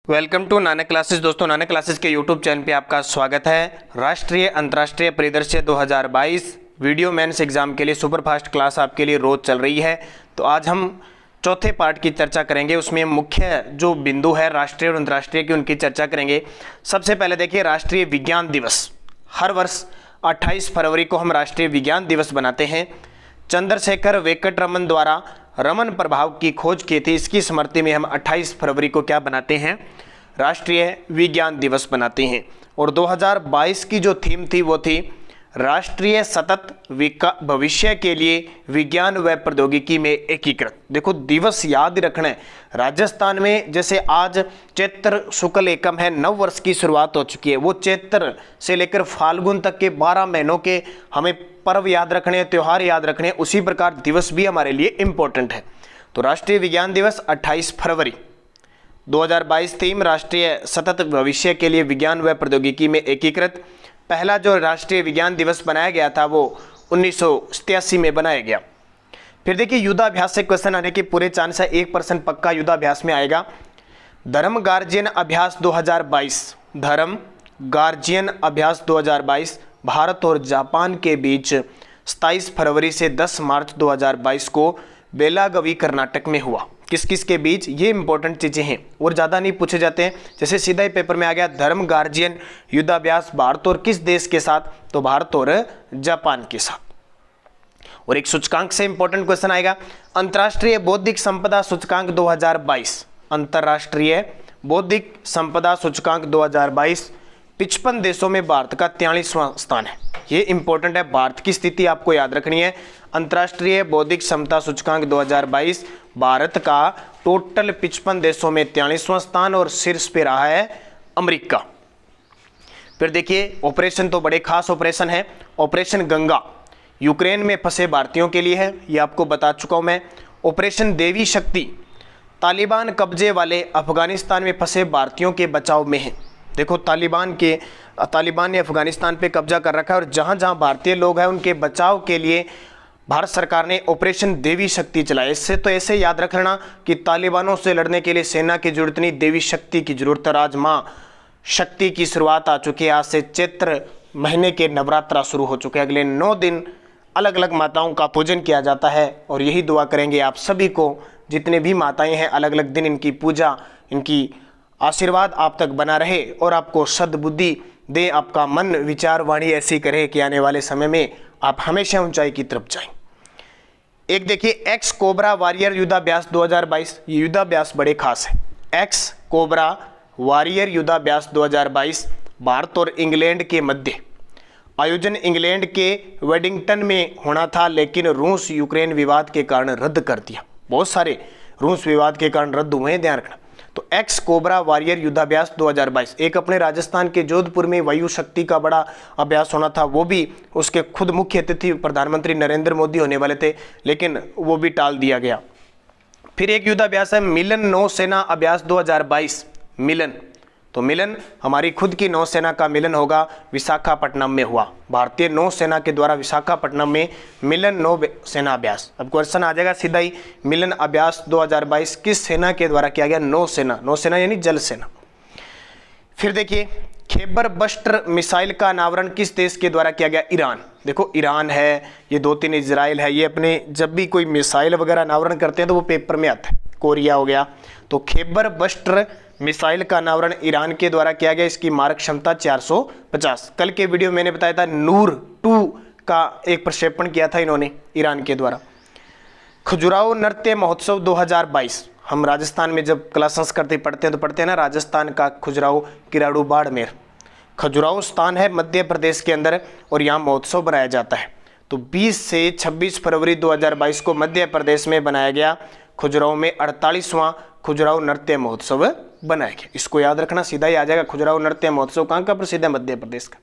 Welcome to Nanak classes. दोस्तों, Nanak classes के YouTube channel पे आपका स्वागत है। राष्ट्रीय अंतर्राष्ट्रीय परिदृश्य 2022 वीडियो मेंस एग्जाम के लिए सुपरफास्ट क्लास आपके लिए रोज चल रही है। तो आज हम चौथे पार्ट की चर्चा करेंगे। उसमें मुख्य जो बिंदु है राष्ट्रीय और अंतर्राष्ट्रीय की, उनकी चर्चा करेंगे। सबसे पहले देखिए, राष्ट्रीय विज्ञान दिवस। हर वर्ष 28 फरवरी को हम राष्ट्रीय विज्ञान दिवस बनाते हैं। चंद्रशेखर वेंकटरमन द्वारा रमन प्रभाव की खोज की थी। इसकी स्मृति में हम 28 फरवरी को क्या बनाते हैं? राष्ट्रीय विज्ञान दिवस बनाते हैं। और 2022 की जो थीम थी वो थी राष्ट्रीय सतत भविष्य के लिए विज्ञान व प्रौद्योगिकी में एकीकृत। देखो, दिवस याद रखना है। राजस्थान में जैसे आज चैत्र शुक्ल एकम है, नव वर्ष की शुरुआत हो चुकी है। वो चैत्र से लेकर फाल्गुन तक के 12 महीनों के हमें पर्व याद रखने हैं, त्यौहार याद रखने हैं। उसी प्रकार दिवस भी हमारे लिए इंपॉर्टेंट है। तो राष्ट्रीय विज्ञान दिवस 28 फरवरी 2022, थीम राष्ट्रीय सतत भविष्य के लिए विज्ञान व प्रौद्योगिकी में एकीकृत। पहला जो राष्ट्रीय विज्ञान दिवस बनाया गया था वो 1987 में बनाया गया। फिर देखिए, युद्धाभ्यास से क्वेश्चन आने के पूरे चांस है। 1% पक्का युद्धाभ्यास में आएगा। धर्म गार्जियन अभ्यास 2022, धर्म गार्जियन अभ्यास 2022 भारत और जापान के बीच 27 फरवरी से 10 मार्च 2022 को बेलागवी कर्नाटक में हुआ। किस किस के बीच? ये इंपॉर्टेंट चीजें हैं और ज़्यादा नहीं पूछे जाते हैं। जैसे सीधा ही पेपर में आ गया, धर्म गार्जियन युद्धाभ्यास भारत और किस देश के साथ? तो भारत और जापान के साथ। और एक सूचकांक से इंपॉर्टेंट क्वेश्चन आएगा, अंतर्राष्ट्रीय बौद्धिक संपदा सूचकांक 2022। अंतर्राष्ट्रीय बौद्धिक संपदा सूचकांक 2022 55 देशों में भारत का 43वां स्थान है। ये इंपॉर्टेंट है, भारत की स्थिति आपको याद रखनी है। अंतर्राष्ट्रीय बौद्धिक क्षमता सूचकांक 2022 भारत का टोटल 55 देशों में 43वां स्थान और शीर्ष पे रहा है अमेरिका। फिर देखिए, ऑपरेशन तो बड़े खास ऑपरेशन है। ऑपरेशन गंगा यूक्रेन में फंसे भारतीयों के लिए है, ये आपको बता चुका हूं मैं। ऑपरेशन देवी शक्ति तालिबान कब्जे वाले अफगानिस्तान में फंसे भारतीयों के बचाव में है। देखो, तालिबान ने अफगानिस्तान पे कब्जा कर रखा है और जहां जहां भारतीय लोग हैं उनके बचाव के लिए भारत सरकार ने ऑपरेशन देवी शक्ति चलाया। इससे तो ऐसे याद रखना कि तालिबानों से लड़ने के लिए सेना की जरूरत नहीं, देवी शक्ति की जरूरत है। आज माँ शक्ति की शुरुआत आ चुकी है। आज से चैत्र महीने के नवरात्रा शुरू हो चुके हैं। अगले 9 दिन अलग अलग माताओं का पूजन किया जाता है और यही दुआ करेंगे आप सभी को, जितने भी माताएं हैं, अलग अलग दिन इनकी पूजा, इनकी आशीर्वाद आप तक बना रहे और आपको सद्बुद्धि दे, आपका मन विचार वाणी ऐसी करे कि आने वाले समय में आप हमेशा ऊंचाई की तरफ जाएं। एक देखिए, एक्स कोबरा वॉरियर युद्धाभ्यास 2022। ये युद्धाभ्यास बड़े खास है। एक्स कोबरा वॉरियर युद्धाभ्यास 2022 भारत और इंग्लैंड के मध्य आयोजन इंग्लैंड के वेडिंगटन में होना था, लेकिन रूस यूक्रेन विवाद के कारण रद्द कर दिया। बहुत सारे रूस विवाद के कारण रद्द हुए हैं, ध्यान रखना। तो एक्स कोबरा वॉरियर युद्धाभ्यास 2022 एक अपने राजस्थान के जोधपुर में वायु शक्ति का बड़ा अभ्यास होना था। वो भी उसके खुद मुख्य अतिथि प्रधानमंत्री नरेंद्र मोदी होने वाले थे, लेकिन वो भी टाल दिया गया। फिर एक युद्धाभ्यास है मिलन नौसेना अभ्यास 2022। मिलन, तो मिलन हमारी खुद की नौसेना का मिलन होगा, विशाखापट्टनम में हुआ। भारतीय नौसेना के द्वारा विशाखापट्टनम में मिलन नौसेना अभ्यास। अब क्वेश्चन आ जाएगा सीधा ही, मिलन अभ्यास 2022 किस सेना के द्वारा किया गया? नौसेना। नौसेना यानी जल सेना। फिर देखिए, खैबर बस्टर मिसाइल का अनावरण किस देश के द्वारा किया गया? ईरान। देखो, ईरान है, ये 2-3 इजराइल है। ये अपने जब भी कोई मिसाइल वगैरह अनावरण करते हैं तो वो पेपर में आता है। कोरिया हो गया। तो खैबर बस्टर मिसाइल का अनावरण ईरान के द्वारा किया गया। इसकी मारक क्षमता 450। कल के वीडियो मैंने बताया था, नूर 2 का एक प्रक्षेपण किया था इन्होंने ईरान के द्वारा। खजुराहो नृत्य महोत्सव 2022। हम राजस्थान में जब कला संस्कृति पढ़ते हैं तो पढ़ते हैं ना, राजस्थान का खजुराहो, किराड़ू, बाड़मेर। खजुराहो स्थान है मध्य प्रदेश के अंदर और यहाँ महोत्सव बनाया जाता है। तो 20 से 26 फरवरी 2022 को मध्य प्रदेश में बनाया गया। खजुराहो में 48वां खजुराहो नृत्य महोत्सव बनाया गया। इसको याद रखना, सीधा ही आ जाएगा। खजुराहो नृत्य महोत्सव कहाँ का? प्रसिद्ध है, मध्य प्रदेश का।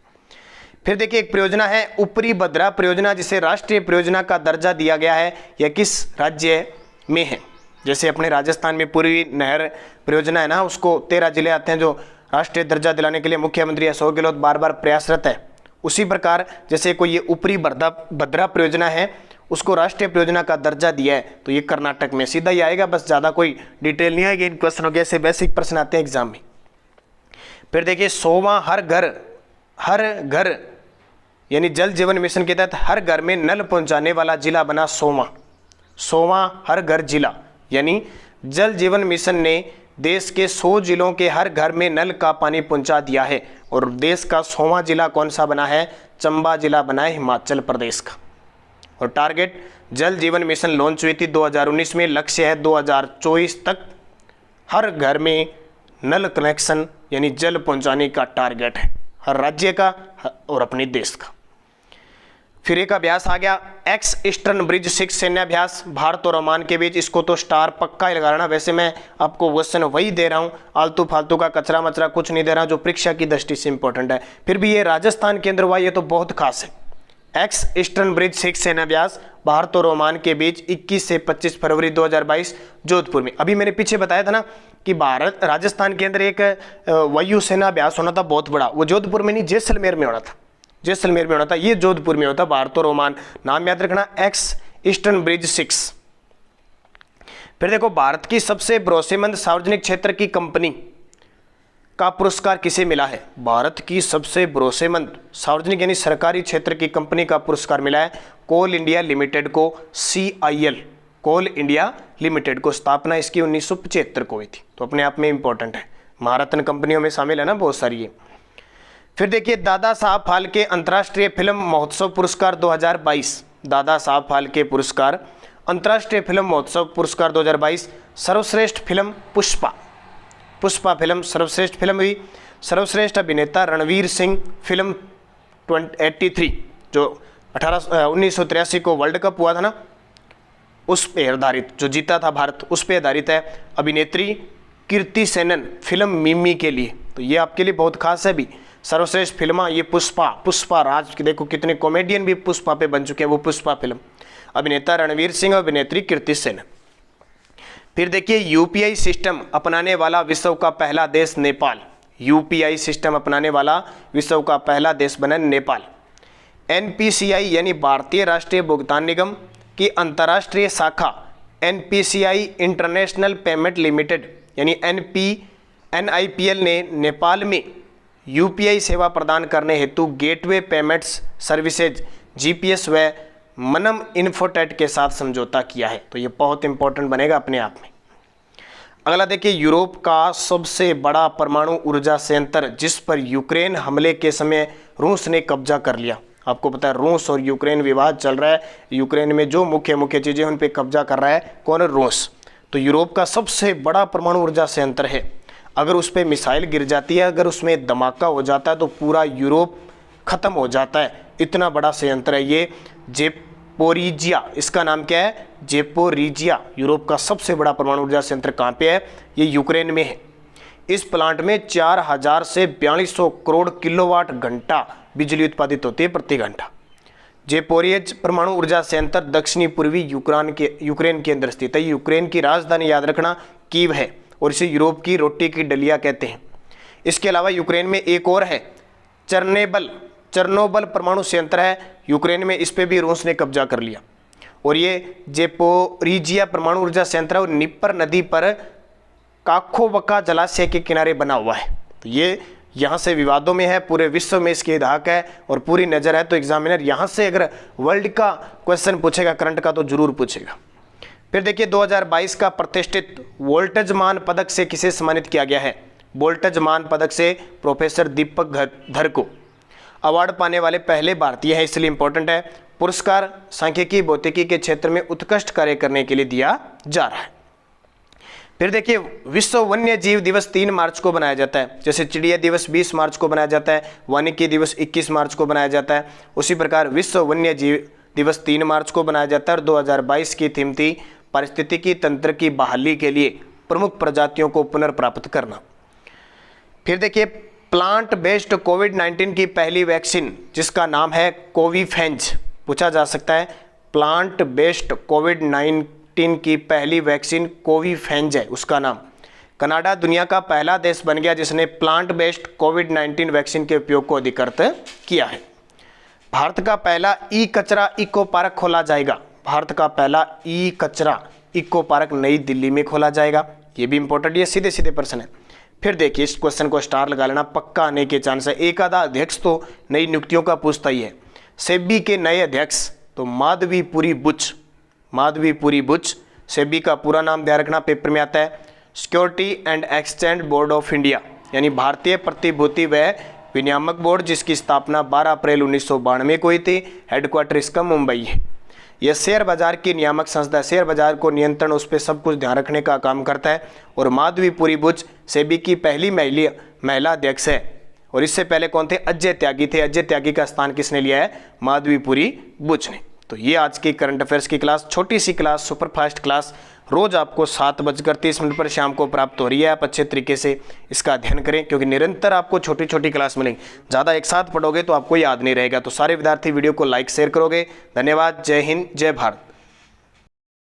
फिर देखिए, एक परियोजना है ऊपरी भद्रा परियोजना, जिसे राष्ट्रीय परियोजना का दर्जा दिया गया है। यह किस राज्य में है? जैसे अपने राजस्थान में पूर्वी नहर परियोजना है ना, उसको 13 जिले आते हैं जो राष्ट्रीय दर्जा दिलाने के लिए मुख्यमंत्री अशोक गहलोत बार बार प्रयासरत है। उसी प्रकार जैसे कोई ये ऊपरी भद्रा परियोजना है, उसको राष्ट्रीय परियोजना का दर्जा दिया है, तो ये कर्नाटक में सीधा ही आएगा। बस ज़्यादा कोई डिटेल नहीं आएगी इन क्वेश्चनों के, ऐसे बेसिक प्रश्न आते हैं एग्जाम में। फिर देखिए 100वां हर घर यानी जल जीवन मिशन के तहत हर घर में नल पहुंचाने वाला जिला बना 100वां हर घर जिला, यानी जल जीवन मिशन ने देश के 100 जिलों के हर घर में नल का पानी पहुंचा दिया है। और देश का 100वां जिला कौन सा बना है? चंबा जिला बना है हिमाचल प्रदेश का। और टारगेट जल जीवन मिशन लॉन्च हुई थी 2019 में, लक्ष्य है 2024 तक हर घर में नल कनेक्शन यानी जल पहुंचाने का टारगेट है, हर राज्य का और अपने देश का। फिर एक अभ्यास आ गया एक्स ईस्टर्न ब्रिज 6 सैन्याभ्यास भारत और ओमान के बीच। इसको तो स्टार पक्का ही लगाना। वैसे मैं आपको क्वेश्चन वही दे रहा हूँ, आलतू फालतू का कचरा मचरा कुछ नहीं दे रहा जो परीक्षा की दृष्टि से इंपॉर्टेंट है। फिर भी ये राजस्थान के अंदर हुआ, ये तो बहुत खास है। एक्स ईस्टर्न ब्रिज 6 सैन्याभ्यास भारत और ओमान के बीच 21 से 25 फरवरी 2022 जोधपुर में। अभी मैंने पीछे बताया था ना कि भारत राजस्थान के अंदर एक वायु सेना अभ्यास होना था बहुत बड़ा, वो जोधपुर में नहीं जैसलमेर में होना था। जैसलमेर में होना था, ये जोधपुर में होता। भारत और ओमान, नाम याद रखना एक्स ईस्टर्न ब्रिज 6। फिर देखो भारत की सबसे भरोसेमंद सार्वजनिक क्षेत्र की कंपनी का पुरस्कार किसे मिला है? भारत की सबसे भरोसेमंद सार्वजनिक यानी सरकारी क्षेत्र की कंपनी का पुरस्कार मिला है कोल इंडिया लिमिटेड को। CIL कोल इंडिया लिमिटेड को, स्थापना इसकी 1975 को हुई थी, तो अपने आप में इंपॉर्टेंट है। महारत्न कंपनियों में शामिल है ना बहुत सारी ये। फिर देखिए दादा साहब फाल्के अंतर्राष्ट्रीय फिल्म महोत्सव पुरस्कार 2022। दादा साहब फाल्के पुरस्कार अंतर्राष्ट्रीय फिल्म महोत्सव पुरस्कार 2022 सर्वश्रेष्ठ फिल्म पुष्पा फिल्म सर्वश्रेष्ठ फिल्म हुई। सर्वश्रेष्ठ अभिनेता रणवीर सिंह फिल्म 83 जो 1983 को वर्ल्ड कप हुआ था ना, उस पे आधारित, जो जीता था भारत, उस पे आधारित है। अभिनेत्री कीर्ति सेनन फिल्म मिमी के लिए, तो ये आपके लिए बहुत खास है भी। सर्वश्रेष्ठ फिल्म ये पुष्पा राज, देखो कितने कॉमेडियन भी पुष्पा पे बन चुके हैं, वो पुष्पा फिल्म। अभिनेता रणवीर सिंह, अभिनेत्री कीर्ति सेनन। फिर देखिए UPI सिस्टम अपनाने वाला विश्व का पहला देश नेपाल। UPI सिस्टम अपनाने वाला विश्व का पहला देश बना नेपाल। NPCI यानी भारतीय राष्ट्रीय भुगतान निगम की अंतर्राष्ट्रीय शाखा NPCI इंटरनेशनल पेमेंट लिमिटेड यानी NIPL ने नेपाल में UPI सेवा प्रदान करने हेतु गेटवे पेमेंट्स सर्विसेज GPS व मनम इन्फोटेट के साथ समझौता किया है। तो ये बहुत इंपॉर्टेंट बनेगा अपने आप में। अगला देखिए यूरोप का सबसे बड़ा परमाणु ऊर्जा संयंत्र जिस पर यूक्रेन हमले के समय रूस ने कब्जा कर लिया। आपको पता है रूस और यूक्रेन विवाद चल रहा है, यूक्रेन में जो मुख्य चीज़ें उन पर कब्जा कर रहा है कौन? रूस। तो यूरोप का सबसे बड़ा परमाणु ऊर्जा संयंत्र है। अगर उस पर मिसाइल गिर जाती है, अगर उसमें धमाका हो जाता है तो पूरा यूरोप खत्म हो जाता है। इतना बड़ा संयंत्र है ये जेपोरिजिया, इसका नाम क्या है? जेपोरिजिया। यूरोप का सबसे बड़ा परमाणु ऊर्जा संयंत्र कहाँ पे है? ये यूक्रेन में है। इस प्लांट में 4000 से 4200 करोड़ किलोवाट घंटा बिजली उत्पादित होती है प्रति घंटा। जेपोरियज परमाणु ऊर्जा संयंत्र दक्षिणी पूर्वी यूक्रेन के अंदर स्थित है। यूक्रेन की राजधानी याद रखना कीव है और इसे यूरोप की रोटी की डलिया कहते हैं। इसके अलावा यूक्रेन में एक और है चर्नोबल परमाणु संयंत्र है यूक्रेन में, इस पे भी रूस ने कब्जा कर लिया। और ये जेपोरिजिया परमाणु ऊर्जा संयंत्र और निप्पर नदी पर काखोवका जलाशय के किनारे बना हुआ है। तो ये यहाँ से विवादों में है, पूरे विश्व में इसकी धाक है और पूरी नज़र है। तो एग्जामिनर यहाँ से अगर वर्ल्ड का क्वेश्चन पूछेगा, करंट का, तो जरूर पूछेगा। फिर देखिए 2022 का प्रतिष्ठित वोल्टेज मान पदक से किसे सम्मानित किया गया है? वोल्टेज मान पदक से प्रोफेसर दीपक धर को। अवार्ड पाने वाले पहले भारतीय हैं, इसलिए इंपॉर्टेंट है। पुरस्कार सांख्यिकी भौतिकी के क्षेत्र में उत्कृष्ट कार्य करने के लिए दिया जा रहा है। फिर देखिए विश्व वन्य जीव दिवस 3 मार्च को बनाया जाता है। जैसे चिड़िया दिवस 20 मार्च को बनाया जाता है, वानिकी दिवस 21 मार्च को बनाया जाता है, उसी प्रकार विश्व वन्य जीव दिवस 3 मार्च को बनाया जाता है। और 2022 की थीम थी पारिस्थितिकी तंत्र की बहाली के लिए प्रमुख प्रजातियों को पुनर्प्राप्त करना। फिर देखिए प्लांट बेस्ड कोविड-19 की पहली वैक्सीन जिसका नाम है कोविफेंज, पूछा जा सकता है। प्लांट बेस्ड कोविड-19 की पहली वैक्सीन कोविफेंज है उसका नाम। कनाडा दुनिया का पहला देश बन गया जिसने प्लांट बेस्ड कोविड-19 वैक्सीन के उपयोग को अधिकृत किया है। भारत का पहला ई कचरा इको पार्क खोला जाएगा। भारत का पहला ई कचरा इको पार्क नई दिल्ली में खोला जाएगा। ये भी इंपॉर्टेंट, ये सीधे सीधे प्रश्न है। फिर देखिए इस क्वेश्चन को स्टार लगा लेना, पक्का आने के चांस है। एक आधा अध्यक्ष तो नई नियुक्तियों का पूछता ही है। सेबी के नए अध्यक्ष तो माधवीपुरी बुच, माधवीपुरी बुच। सेबी का पूरा नाम ध्यान रखना, पेपर में आता है। Security and exchange board of India यानी भारतीय प्रतिभूति व विनियामक बोर्ड, जिसकी स्थापना 12 अप्रैल 1992 को हुई थी। हेडक्वार्टर इसका मुंबई है। यह शेयर बाजार की नियामक संस्था, शेयर बाजार को नियंत्रण, उस पर सब कुछ ध्यान रखने का काम करता है। और माधवीपुरी बुच सेबी की पहली महिला अध्यक्ष है। और इससे पहले कौन थे? अजय त्यागी थे। अजय त्यागी का स्थान किसने लिया है? माधवीपुरी बुच ने। तो ये आज की करंट अफेयर्स की क्लास, छोटी सी क्लास, सुपरफास्ट क्लास, रोज आपको 7:30 पर शाम को प्राप्त हो रही है। आप अच्छे तरीके से इसका अध्ययन करें, क्योंकि निरंतर आपको छोटी छोटी क्लास मिलेंगी। ज़्यादा एक साथ पढ़ोगे तो आपको याद नहीं रहेगा। तो सारे विद्यार्थी वीडियो को लाइक शेयर करोगे। धन्यवाद। जय हिंद, जय भारत।